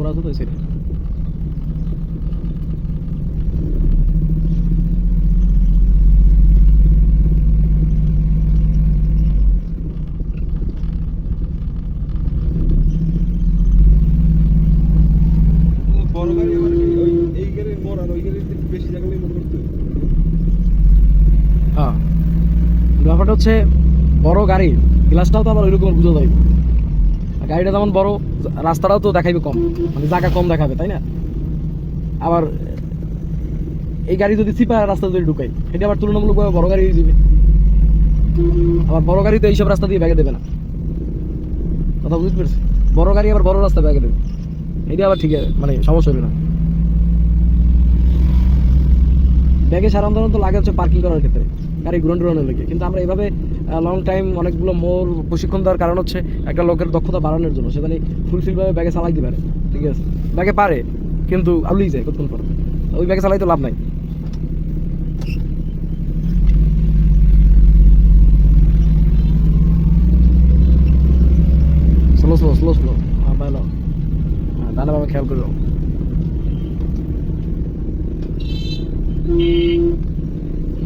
ঘোরা আছে তো এই সাইডে। বড় গাড়ি আমার কি ওই এই গাড়ি মোর আর ওই গাড়ি বেশি জায়গা নিয়ে মনে করতে। হ্যাঁ, ব্যাপারটা হচ্ছে বড় গাড়ি গ্লাসটাও তো আবার ওই রকম বুঝা যাবে। গাড়িটা যেমন বড়, রাস্তাটাও তো দেখাইবে কম, মানে জায়গা কম দেখাবে, তাই না? আবার এই গাড়ি যদি চিপা রাস্তা যদি ঢুকাই, সেটা আবার তুলনামূলকভাবে বড় গাড়ি হয়ে যাবে। আবার বড় গাড়ি তো এইসব রাস্তা দিয়ে ব্যাগে দেবে না, কথা বুঝতে পেরেছি? বড় গাড়ি আবার বড় রাস্তা ব্যাগে দেবে, এটা আবার ঠিক আছে, মানে সমস্যা হবে না। ব্যাগে সাধারণত লাগে হচ্ছে পার্কিং করার ক্ষেত্রে, গাড়ি ঘুরানোর লেগে। কিন্তু আমরা এভাবে লং টাইম অনেকগুলো মোড় প্রশিক্ষণ দেওয়ার কারণ হচ্ছে একটা লোকের দক্ষতা বাড়ানোর জন্য, সে জানি ফুলফিলভাবে ব্যাগে চালাইতে পারে। ঠিক আছে, ব্যাগে পারে কিন্তু আউলেই যায় কতক্ষণ পর, ওই ব্যাগে চালাই তো লাভ নাই। স্লো স্লো স্লো স্লো, হ্যাঁ ভালো, হ্যাঁ ডানাভাবে খেয়াল করে যাও।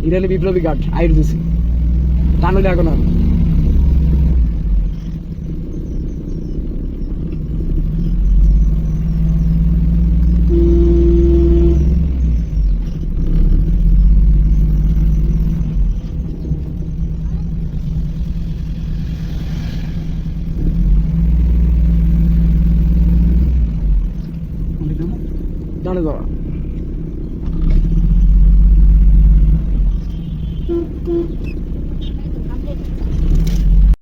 ইরানি বিপ্লবী গার্ড আইর দিছি, টান হইলে এখন আর ডানে যাওয়া।